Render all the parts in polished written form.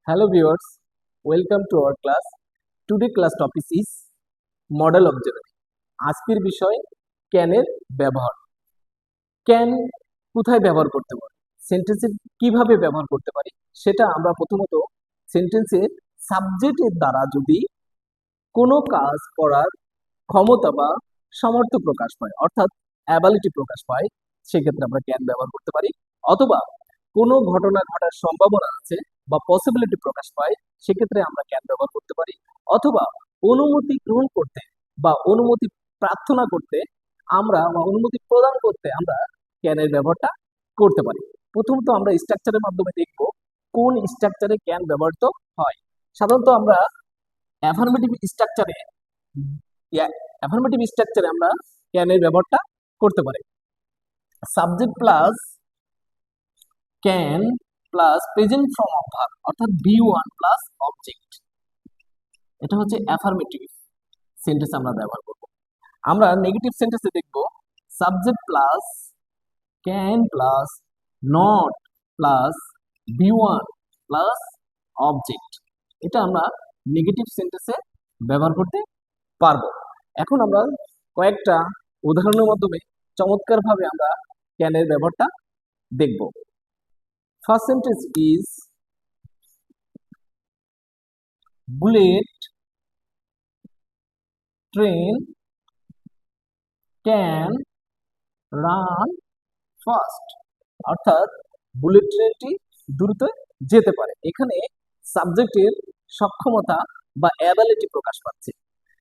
Hello viewers, welcome to our class. Today class topic is model observatory. আজকের বিষয় ক্যানের ব্যবহার। Can কোথায় ব্যবহার করতে পারি, সেন্টেন্সে কিভাবে ব্যবহার করতে পারি সেটা আমরা প্রথমত সেন্টেন্সের সাবজেক্টের দ্বারা যদি কোনো কাজ করার ক্ষমতা বা সামর্থ্য প্রকাশ পায়, অর্থাৎ অ্যাবিলিটি প্রকাশ পায়, সেক্ষেত্রে আমরা ক্যান ব্যবহার করতে পারি। অথবা কোনো ঘটনা ঘটার সম্ভাবনা আছে বা পসিবিলিটি প্রকাশ পায়, সেক্ষেত্রে আমরা ক্যান ব্যবহার করতে পারি। অথবা অনুমতি গ্রহণ করতে বা অনুমতি প্রার্থনা করতে আমরা বা অনুমতি প্রদান করতে আমরা ক্যানের ব্যবহারটা করতে পারি। প্রথমত আমরা স্ট্রাকচারের মাধ্যমে দেখব কোন স্ট্রাকচারে ক্যান ব্যবহৃত হয়। সাধারণত আমরা অ্যাফার্মেটিভ স্ট্রাকচারে আমরা ক্যানের ব্যবহারটা করতে পারি। Subject plus can plus present form of verb, অর্থাৎ বি1 প্লাস অবজেক্ট, এটা হচ্ছে অ্যাফার্মেটিভ সেন্টেন্স আমরা ব্যবহার করব। আমরা নেগেটিভ সেন্টেন্সে দেখব subject plus can plus not plus B one plus object, এটা আমরা নেগেটিভ সেন্টেন্সে ব্যবহার করতে পারবো। এখন আমরা কয়েকটা উদাহরণের মাধ্যমে চমৎকারভাবে আমরা ক্যানের ব্যবহারটা দেখব। First sentence is bullet train can run fast, অর্থাৎ বুলেট ট্রেনটি দ্রুত যেতে পারে। এখানে সাবজেক্টের সক্ষমতা বা অ্যাবিলিটি প্রকাশ পাচ্ছে।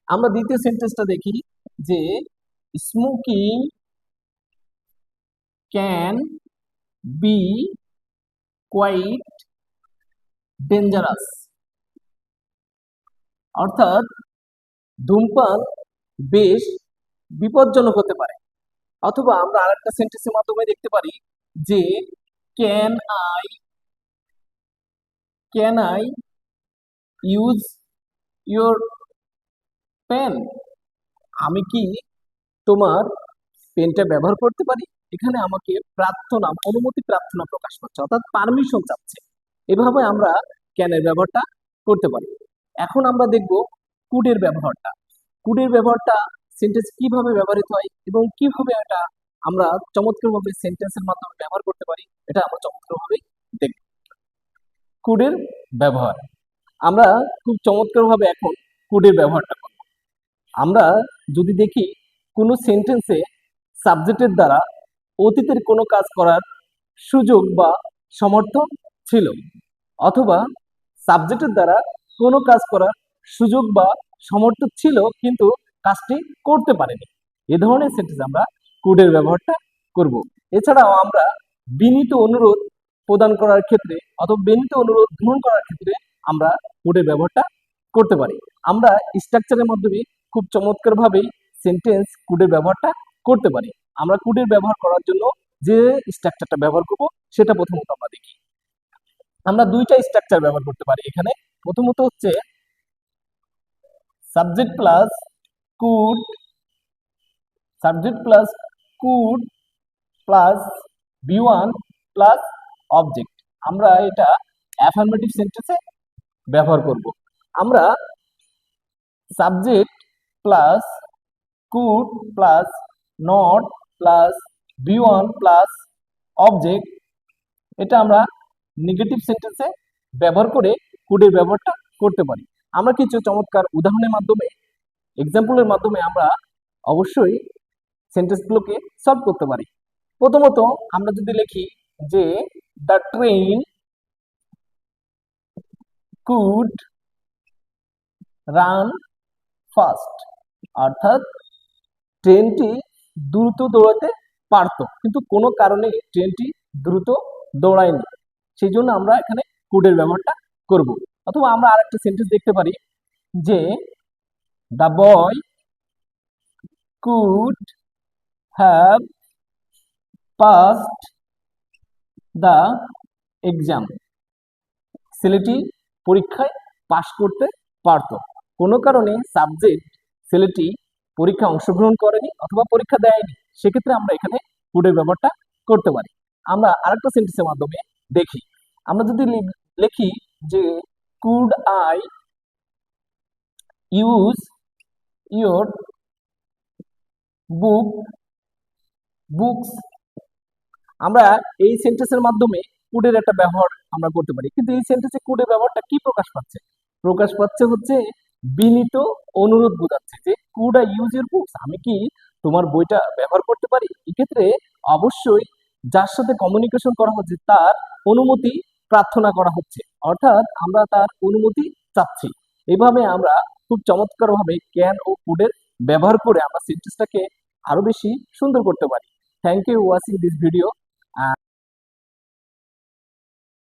আমরা দ্বিতীয় সেন্টেন্সটা দেখি যে smoking can be quite dangerous, অর্থাৎ ধূমপান বেশ বিপজ্জনক হতে পারে। অথবা আমরা আরেকটা সেন্টেন্সের মাধ্যমে দেখতে পারি যে can I use your pen, আমি কি তোমার পেনটা ব্যবহার করতে পারি। এখানে আমাকে প্রার্থনা, অনুমতি প্রার্থনা প্রকাশ পাচ্ছে, অর্থাৎ পারমিশন চাচ্ছে। এভাবে আমরা ক্যানের ব্যবহারটা করতে পারি। এখন আমরা দেখব কুডের ব্যবহারটা। কুডের ব্যবহারটা সেন্টেন্স কিভাবে ব্যবহৃত হয় এবং কিভাবে এটা আমরা চমৎকারভাবে সেন্টেন্সের মাধ্যমে ব্যবহার করতে পারি, এটা আমরা চমৎকারভাবে দেখব। কুডের ব্যবহার আমরা খুব চমৎকারভাবে এখন কুডের ব্যবহারটা করব। আমরা যদি দেখি কোনো সেন্টেন্সে সাবজেক্টের দ্বারা অতীতের কোনো কাজ করার সুযোগ বা সমর্থন ছিল, অথবা সাবজেক্টের দ্বারা কোনো কাজ করার সুযোগ বা সমর্থ ছিল কিন্তু কাজটি করতে পারেনি, এ ধরনের সেন্টেন্স আমরা কুডের ব্যবহারটা করব। এছাড়াও আমরা বিনীত অনুরোধ প্রদান করার ক্ষেত্রে অথবা বিনীত অনুরোধ গ্রহণ করার ক্ষেত্রে আমরা কুডের ব্যবহারটা করতে পারি। আমরা স্ট্রাকচারের মাধ্যমে খুব চমৎকারভাবেই সেন্টেন্স কুডের ব্যবহারটা করতে পারি। আমরা কুডের ব্যবহার করার জন্য যে স্ট্রাকচারটা ব্যবহার করব সেটা প্রথমত আমরা দেখি। আমরা দুইটা স্ট্রাকচার ব্যবহার করতে পারি এখানে। প্রথমত হচ্ছে subject plus could, subject plus could plus B one plus object, আমরা এটা অ্যাফার্মেটিভ সেন্টেন্সে ব্যবহার করব। আমরা subject plus could plus not plus B one plus object, এটা আমরা নেগেটিভ সেন্টেন্সে ব্যবহার করে কুডের ব্যবহারটা করতে পারি। আমরা কিছু চমৎকার উদাহরণের মাধ্যমে, এক্সাম্পলের মাধ্যমে আমরা অবশ্যই সেন্টেন্সগুলোকে সলভ করতে পারি। প্রথমত আমরা যদি লিখি যে the train could run fast, অর্থাৎ ট্রেনটি দ্রুত দৌড়াতে পারতো কিন্তু কোনো কারণে ট্রেনটি দ্রুত দৌড়ায়নি, সেই জন্য আমরা এখানে কুডের ব্যবহারটা করব। অথবা আমরা আরেকটা সেন্টেন্স দেখতে পারি যে the boy could have passed the exam, ছেলেটি পরীক্ষায় পাশ করতে পারত। কোনো কারণে সাবজেক্ট ছেলেটি পরীক্ষা অংশগ্রহণ করেনি অথবা পরীক্ষা দেয়নি, সেক্ষেত্রে আমরা এখানে কুডের ব্যবহারটা করতে পারি। আমরা আরেকটা সেন্টেন্সের মাধ্যমে দেখি। আমরা যদি লিখি যে could I use your book books. আমরা এই সেন্টেন্সের মাধ্যমে কুডের একটা ব্যবহার আমরা করতে পারি, কিন্তু এই সেন্টেন্সে কুডের ব্যবহারটা কি প্রকাশ পাচ্ছে? প্রকাশ পাচ্ছে হচ্ছে বিনীত অনুরোধ বোঝাচ্ছে যে could I use your books, আমি কি তোমার বইটা ব্যবহার করতে পারি। এক্ষেত্রে অবশ্যই যার সাথে কমিউনিকেশন করা হচ্ছে তার অনুমতি প্রার্থনা করা হচ্ছে, অর্থাৎ আমরা তার অনুমতি চাচ্ছি। এভাবে আমরা খুব চমৎকারভাবে ক্যান ও কুডের ব্যবহার করে আমরা সেন্টেন্সটাকে আরো বেশি সুন্দর করতে পারি। Thank you watching this video.